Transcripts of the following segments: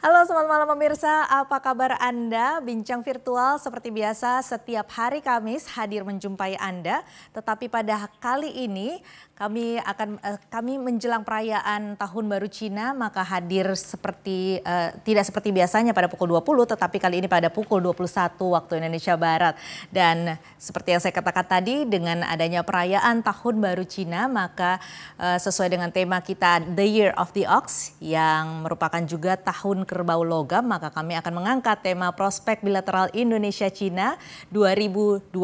Halo, selamat malam pemirsa. Apa kabar Anda? Bincang virtual seperti biasa setiap hari Kamis hadir menjumpai Anda. Tetapi pada kali ini kami menjelang perayaan Tahun Baru Cina, maka hadir tidak seperti biasanya pada pukul 20, tetapi kali ini pada pukul 21 waktu Indonesia Barat. Dan seperti yang saya katakan tadi, dengan adanya perayaan Tahun Baru Cina, maka sesuai dengan tema kita The Year of the Ox yang merupakan juga tahun kerbau logam, maka kami akan mengangkat tema prospek bilateral Indonesia-Cina 2021.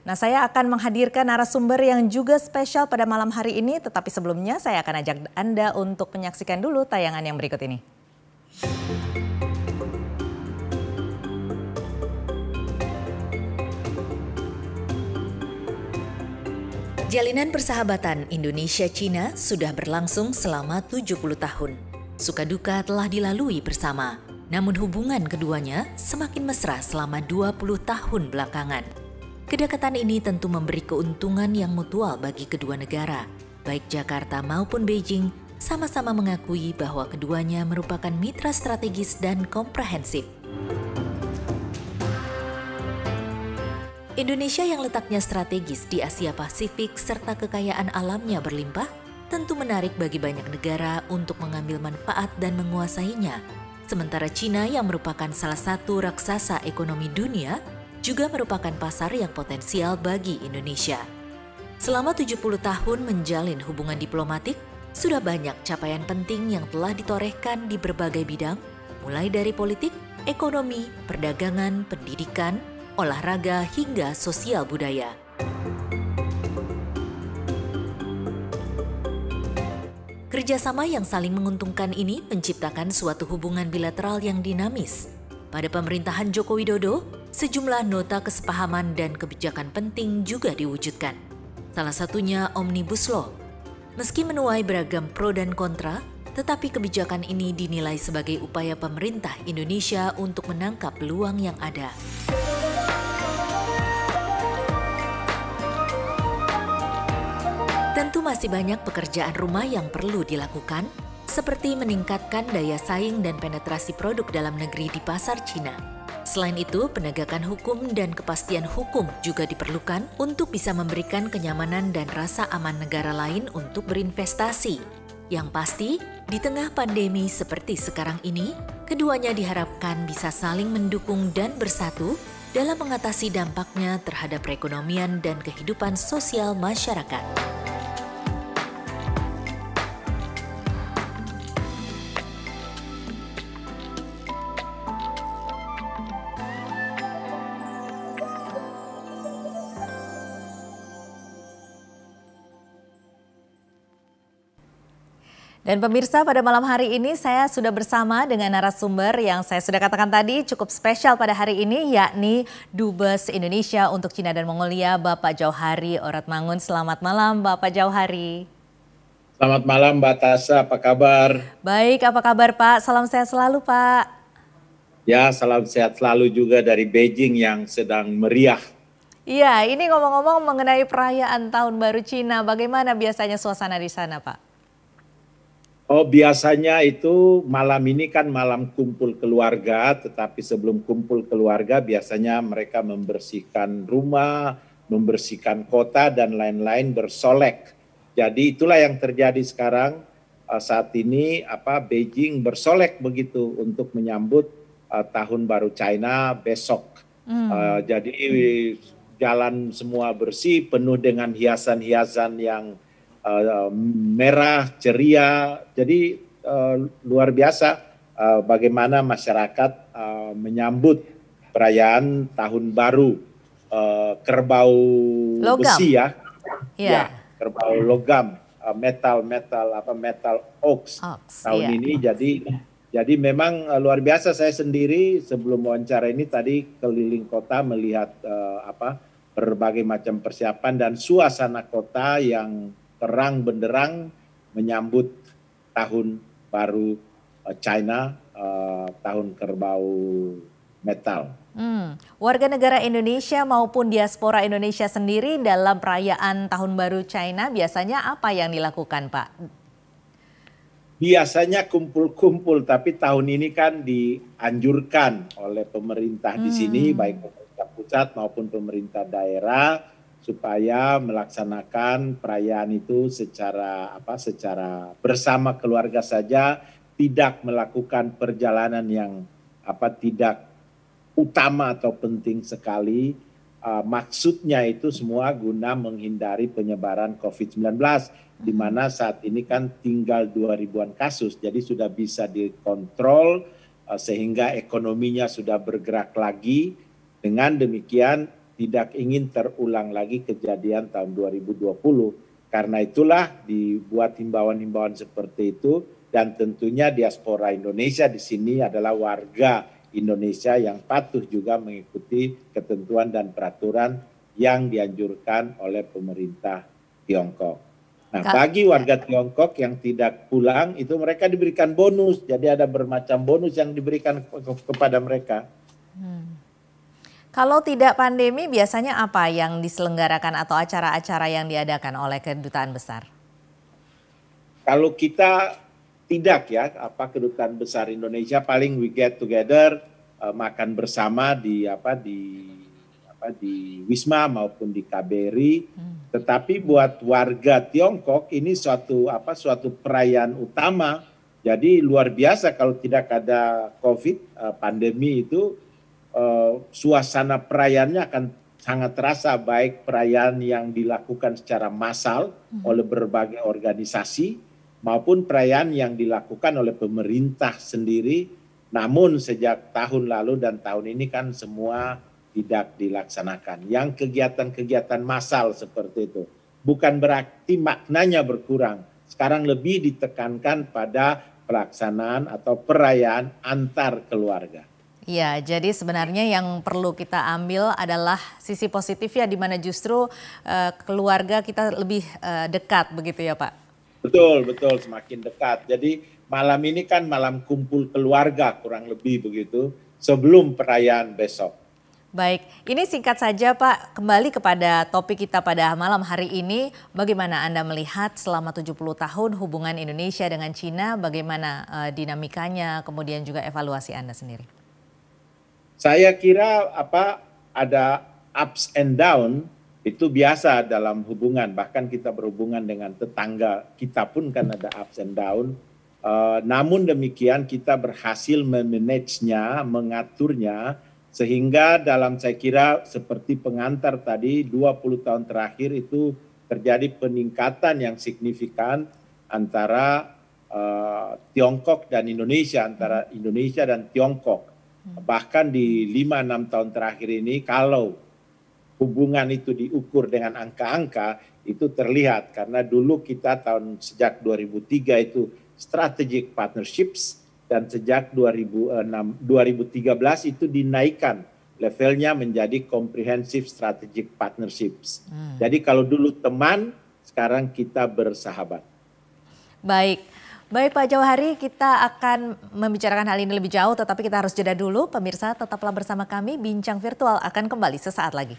Nah, saya akan menghadirkan narasumber yang juga spesial pada malam hari ini, tetapi sebelumnya saya akan ajak Anda untuk menyaksikan dulu tayangan yang berikut ini. Jalinan persahabatan Indonesia-Cina sudah berlangsung selama 70 tahun. Suka duka telah dilalui bersama, namun hubungan keduanya semakin mesra selama 20 tahun belakangan. Kedekatan ini tentu memberi keuntungan yang mutual bagi kedua negara. Baik Jakarta maupun Beijing sama-sama mengakui bahwa keduanya merupakan mitra strategis dan komprehensif. Indonesia yang letaknya strategis di Asia Pasifik serta kekayaan alamnya berlimpah, tentu menarik bagi banyak negara untuk mengambil manfaat dan menguasainya. Sementara Cina yang merupakan salah satu raksasa ekonomi dunia, juga merupakan pasar yang potensial bagi Indonesia. Selama 70 tahun menjalin hubungan diplomatik, sudah banyak capaian penting yang telah ditorehkan di berbagai bidang, mulai dari politik, ekonomi, perdagangan, pendidikan, olahraga, hingga sosial budaya. Kerjasama yang saling menguntungkan ini menciptakan suatu hubungan bilateral yang dinamis. Pada pemerintahan Joko Widodo, sejumlah nota kesepahaman dan kebijakan penting juga diwujudkan. Salah satunya Omnibus Law. Meski menuai beragam pro dan kontra, tetapi kebijakan ini dinilai sebagai upaya pemerintah Indonesia untuk menangkap peluang yang ada. Tentu masih banyak pekerjaan rumah yang perlu dilakukan, seperti meningkatkan daya saing dan penetrasi produk dalam negeri di pasar Cina. Selain itu, penegakan hukum dan kepastian hukum juga diperlukan untuk bisa memberikan kenyamanan dan rasa aman negara lain untuk berinvestasi. Yang pasti, di tengah pandemi seperti sekarang ini, keduanya diharapkan bisa saling mendukung dan bersatu dalam mengatasi dampaknya terhadap perekonomian dan kehidupan sosial masyarakat. Dan pemirsa, pada malam hari ini saya sudah bersama dengan narasumber yang saya sudah katakan tadi cukup spesial pada hari ini, yakni Dubes Indonesia untuk Cina dan Mongolia, Bapak Jauhari Oratmangun. Selamat malam Bapak Jauhari. Selamat malam Mbak Tasya, apa kabar? Baik, apa kabar Pak? Salam sehat selalu Pak. Ya, salam sehat selalu juga dari Beijing yang sedang meriah. Iya, ini ngomong-ngomong mengenai perayaan Tahun Baru Cina, bagaimana biasanya suasana di sana Pak? Oh, biasanya itu malam ini kan malam kumpul keluarga, tetapi sebelum kumpul keluarga biasanya mereka membersihkan rumah, membersihkan kota dan lain-lain, bersolek. Jadi itulah yang terjadi sekarang saat ini, Beijing bersolek begitu untuk menyambut Tahun Baru China besok. Jadi jalan semua bersih, penuh dengan hiasan-hiasan yang merah, ceria. Jadi luar biasa bagaimana masyarakat menyambut perayaan Tahun Baru kerbau besi ya. Ya, kerbau logam, metal ox tahun ini. Jadi memang luar biasa. Saya sendiri sebelum wawancara ini tadi keliling kota melihat berbagai macam persiapan dan suasana kota yang terang benderang menyambut Tahun Baru China, Tahun Kerbau Metal. Warga negara Indonesia maupun diaspora Indonesia sendiri dalam perayaan Tahun Baru China biasanya apa yang dilakukan Pak? biasanya kumpul-kumpul, tapi tahun ini kan dianjurkan oleh pemerintah di sini, baik pemerintah pusat maupun pemerintah daerah, supaya melaksanakan perayaan itu secara bersama keluarga saja, tidak melakukan perjalanan yang tidak utama atau penting sekali. Maksudnya itu semua guna menghindari penyebaran COVID-19, di mana saat ini kan tinggal 2.000-an kasus, jadi sudah bisa dikontrol sehingga ekonominya sudah bergerak lagi. Dengan demikian tidak ingin terulang lagi kejadian tahun 2020. Karena itulah dibuat himbauan-himbauan seperti itu, dan tentunya diaspora Indonesia di sini adalah warga Indonesia yang patuh juga mengikuti ketentuan dan peraturan yang dianjurkan oleh pemerintah Tiongkok. Nah, bagi warga Tiongkok yang tidak pulang itu mereka diberikan bonus. Jadi ada bermacam bonus yang diberikan kepada mereka. Kalau tidak pandemi biasanya apa yang diselenggarakan atau acara-acara yang diadakan oleh kedutaan besar? Kalau kita tidak ya, kedutaan besar Indonesia paling we get together, makan bersama di Wisma maupun di KBRI. Tetapi buat warga Tiongkok ini suatu perayaan utama. Jadi luar biasa kalau tidak ada COVID, pandemi itu suasana perayaannya akan sangat terasa, baik perayaan yang dilakukan secara massal oleh berbagai organisasi maupun perayaan yang dilakukan oleh pemerintah sendiri. Namun sejak tahun lalu dan tahun ini kan semua tidak dilaksanakan. Yang kegiatan-kegiatan massal seperti itu bukan berarti maknanya berkurang. Sekarang lebih ditekankan pada pelaksanaan atau perayaan antar keluarga. Ya, jadi sebenarnya yang perlu kita ambil adalah sisi positif ya, di mana justru keluarga kita lebih dekat begitu ya Pak? Betul, semakin dekat. Jadi malam ini kan malam kumpul keluarga kurang lebih begitu sebelum perayaan besok. Baik, ini singkat saja Pak, kembali kepada topik kita pada malam hari ini. Bagaimana Anda melihat selama 70 tahun hubungan Indonesia dengan Cina, bagaimana dinamikanya, kemudian juga evaluasi Anda sendiri? Saya kira ada ups and down. Itu biasa dalam hubungan, bahkan kita berhubungan dengan tetangga kita pun kan ada ups and down. Namun demikian kita berhasil memanagenya, mengaturnya, sehingga dalam saya kira seperti pengantar tadi 20 tahun terakhir itu terjadi peningkatan yang signifikan antara Tiongkok dan Indonesia, antara Indonesia dan Tiongkok. Bahkan di 5-6 tahun terakhir ini kalau hubungan itu diukur dengan angka-angka itu terlihat, karena dulu kita sejak 2003 itu strategic partnerships, dan sejak 2013 itu dinaikkan levelnya menjadi comprehensive strategic partnerships. Jadi kalau dulu teman, sekarang kita bersahabat. Baik Pak Jauhari, kita akan membicarakan hal ini lebih jauh, tetapi kita harus jeda dulu. Pemirsa tetaplah bersama kami, Bincang Virtual akan kembali sesaat lagi.